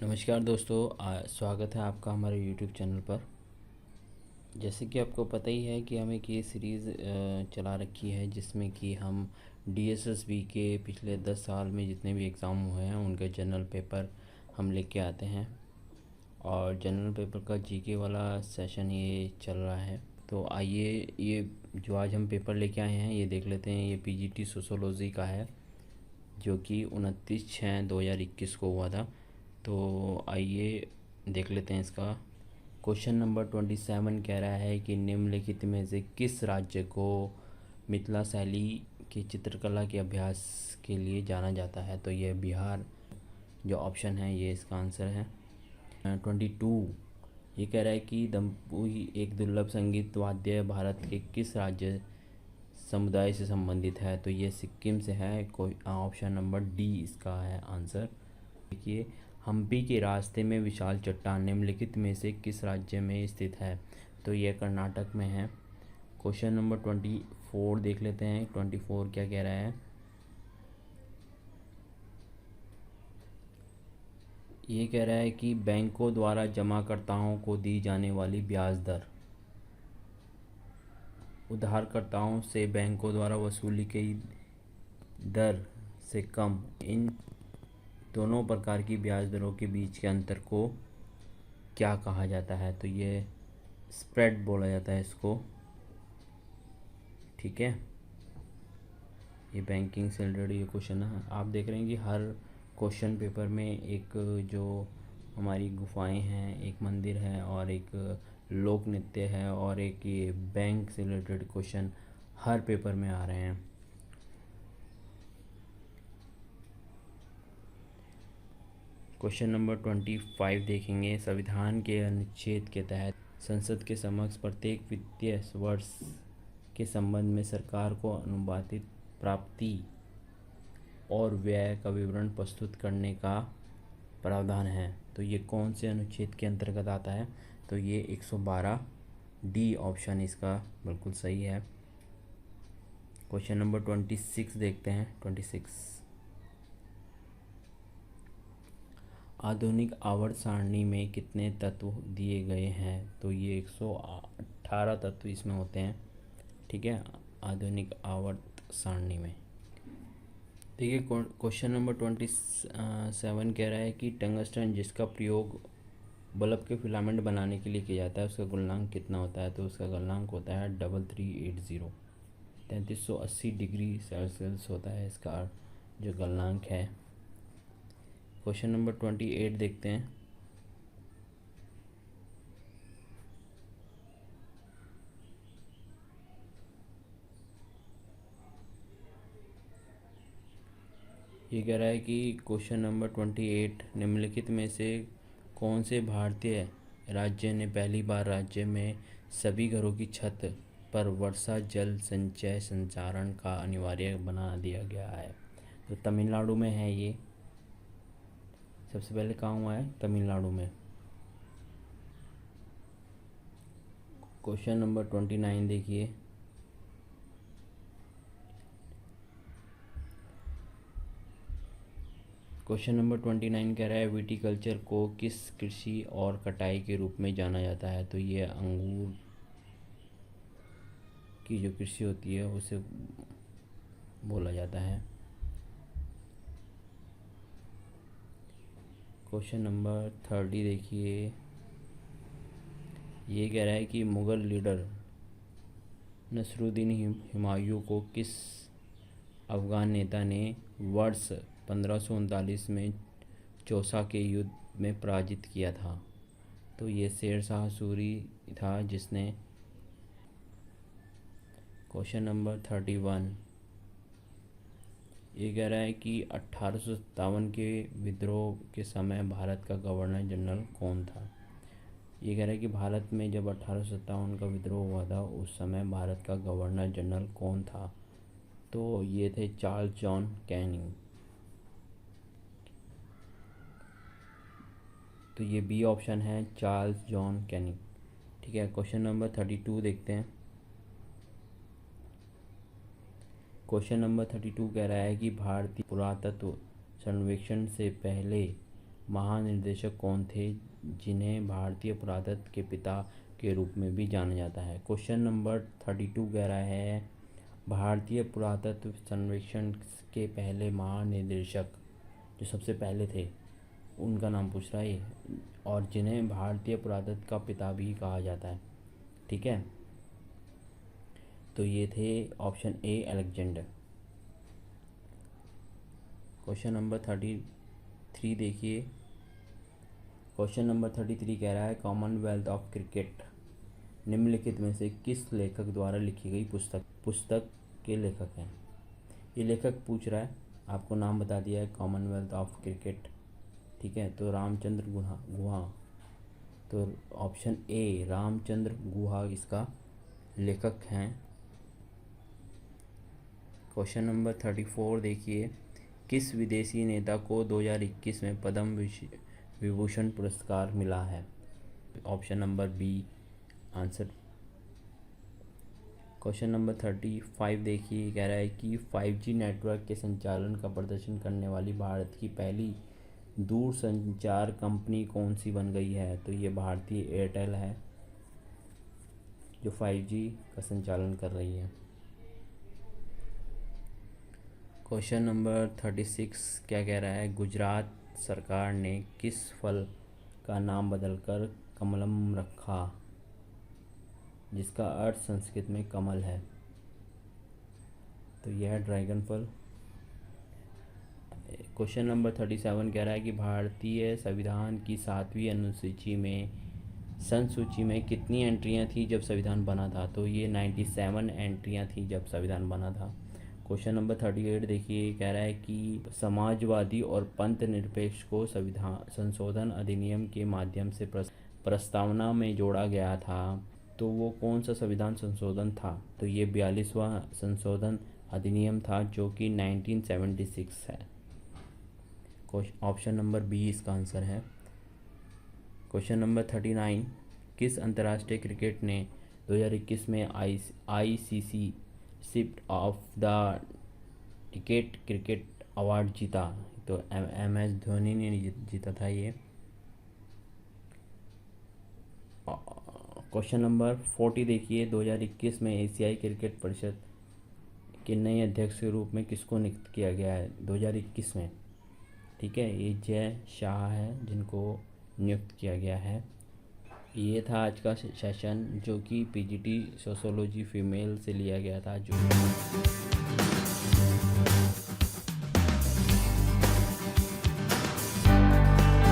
नमस्कार दोस्तों, स्वागत है आपका हमारे YouTube चैनल पर। जैसे कि आपको पता ही है कि हम एक ये सीरीज़ चला रखी है जिसमें कि हम DSSB के पिछले 10 साल में जितने भी एग्ज़ाम हुए हैं उनके जनरल पेपर हम लेके आते हैं। और जनरल पेपर का जीके वाला सेशन ये चल रहा है। तो आइए ये जो आज हम पेपर लेके आए हैं ये देख लेते हैं। ये PGT सोशोलॉजी का है जो कि 29/6/2021 को हुआ था। तो आइए देख लेते हैं इसका। क्वेश्चन नंबर 27 कह रहा है कि निम्नलिखित में से किस राज्य को मिथिला शैली की चित्रकला के अभ्यास के लिए जाना जाता है। तो ये बिहार जो ऑप्शन है ये इसका आंसर है। 22 ये कह रहा है कि दमपुई एक दुर्लभ संगीत वाद्य भारत के किस राज्य समुदाय से संबंधित है। तो ये सिक्किम से है। कोई ऑप्शन नंबर डी इसका है आंसर। देखिए, हम्पी के रास्ते में विशाल चट्टान निम्नलिखित में से किस राज्य में स्थित है। तो ये कर्नाटक में है। क्वेश्चन नंबर 24 देख लेते हैं। 24 क्या कह रहा है। ये कह रहा है कि बैंकों द्वारा जमाकर्ताओं को दी जाने वाली ब्याज दर उधारकर्ताओं से बैंकों द्वारा वसूली की दर से कम, इन दोनों प्रकार की ब्याज दरों के बीच के अंतर को क्या कहा जाता है। तो ये स्प्रेड बोला जाता है इसको। ठीक है, ये बैंकिंग से रिलेटेड ये क्वेश्चन है। आप देख रहे हैं कि हर क्वेश्चन पेपर में एक जो हमारी गुफाएं हैं, एक मंदिर है और एक लोक नृत्य है और एक ये बैंक से रिलेटेड क्वेश्चन हर पेपर में आ रहे हैं। क्वेश्चन नंबर 25 देखेंगे। संविधान के अनुच्छेद के तहत संसद के समक्ष प्रत्येक वित्तीय वर्ष के संबंध में सरकार को अनुपातिक प्राप्ति और व्यय का विवरण प्रस्तुत करने का प्रावधान है। तो ये कौन से अनुच्छेद के अंतर्गत आता है। तो ये 112 डी ऑप्शन इसका बिल्कुल सही है। क्वेश्चन नंबर 26 देखते हैं। 26 आधुनिक आवर्त सारणी में कितने तत्व दिए गए हैं। तो ये 118 तत्व इसमें होते हैं। ठीक है, आधुनिक आवर्त सारणी में। देखिए, क्वेश्चन नंबर 27 कह रहा है कि टंगस्टन जिसका प्रयोग बल्ब के फिलामेंट बनाने के लिए किया जाता है उसका गलनांक कितना होता है। तो उसका गलनांक होता है 3380, 3380 डिग्री सेल्सियस होता है इसका जो गलनांक है। क्वेश्चन नंबर 28 देखते हैं। ये कह रहा है कि क्वेश्चन नंबर 28 निम्नलिखित में से कौन से भारतीय राज्य ने पहली बार राज्य में सभी घरों की छत पर वर्षा जल संचय संचारण का अनिवार्य बना दिया गया है। तो तमिलनाडु में है ये। सबसे पहले कहाँ हुआ है, तमिलनाडु में। क्वेश्चन नंबर 29 देखिए। क्वेश्चन नंबर 29 कह रहा है विटीकल्चर को किस कृषि और कटाई के रूप में जाना जाता है। तो ये अंगूर की जो कृषि होती है उसे बोला जाता है। क्वेश्चन नंबर 30 देखिए। ये कह रहा है कि मुग़ल लीडर नसरुद्दीन हुमायूं को किस अफ़गान नेता ने वर्ष 1539 में चौसा के युद्ध में पराजित किया था। तो ये शेर शाह सूरी था जिसने। क्वेश्चन नंबर 31 ये कह रहा है कि 1857 के विद्रोह के समय भारत का गवर्नर जनरल कौन था। ये कह रहा है कि भारत में जब 1857 का विद्रोह हुआ था उस समय भारत का गवर्नर जनरल कौन था। तो ये थे चार्ल्स जॉन कैनिंग। तो ये बी ऑप्शन है, चार्ल्स जॉन कैनिंग। ठीक है, क्वेश्चन नंबर 32 देखते हैं। क्वेश्चन नंबर 32 कह रहा है कि भारतीय पुरातत्व सर्वेक्षण से पहले महानिदेशक कौन थे जिन्हें भारतीय पुरातत्व के पिता के रूप में भी जाना जाता है? क्वेश्चन नंबर 32 कह रहा है भारतीय पुरातत्व सर्वेक्षण के पहले महानिदेशक जो सबसे पहले थे उनका नाम पूछ रहा है, और जिन्हें भारतीय पुरातत्व का पिता भी कहा जाता है। ठीक है, तो ये थे option A Alexander. Question number 33 देखिए। क्वेश्चन नंबर 33 कह रहा है कॉमनवेल्थ ऑफ क्रिकेट निम्नलिखित में से किस लेखक द्वारा लिखी गई पुस्तक के लेखक हैं? ये लेखक पूछ रहा है, आपको नाम बता दिया है कॉमनवेल्थ ऑफ क्रिकेट। ठीक है, तो रामचंद्र गुहा। तो ऑप्शन ए रामचंद्र गुहा इसका लेखक हैं। क्वेश्चन नंबर 34 देखिए, किस विदेशी नेता को 2021 में पद्म विभूषण पुरस्कार मिला है? Option number B answer. Question number 35 देखिए, कह रहा है कि 5G नेटवर्क के संचालन का प्रदर्शन करने वाली भारत की पहली दूरसंचार कंपनी कौन सी बन गई है? तो ये भारतीय एयरटेल है जो 5G का संचालन कर रही है। क्वेश्चन नंबर 36 क्या कह रहा है, गुजरात सरकार ने किस फल का नाम बदलकर कमलम रखा जिसका अर्थ संस्कृत में कमल है? तो यह है ड्रैगन फल। क्वेश्चन नंबर 37 कह रहा है कि भारतीय संविधान की 7वीं अनुसूची में संसूची में कितनी एंट्रियां थी जब संविधान बना था? तो ये 97 एंट्रियां थी जब संविधान बना था। क्वेश्चन नंबर 38 देखिए, कह रहा है कि समाजवादी और पंथ निरपेक्ष को संविधान संशोधन अधिनियम के माध्यम से प्रस्तावना में जोड़ा गया था, तो वो कौन सा संविधान संशोधन था? तो ये 42वां संशोधन अधिनियम था जो कि 1976 है। ऑप्शन नंबर बी इसका आंसर है। क्वेश्चन नंबर 39, किस अंतर्राष्ट्रीय क्रिकेट ने 2021 में ICC shift of the ticket cricket award जीता? तो MS धोनी ने जीता था ये। क्वेश्चन नंबर 40 देखिए, 2021 में एशियाई क्रिकेट परिषद के नए अध्यक्ष के रूप में किसको नियुक्त किया गया है 2021 में? ठीक है, ये जय शाह है जिनको नियुक्त किया गया है। ये था आज का सेशन जो कि PGT सोशियोलॉजी फीमेल से लिया गया था जो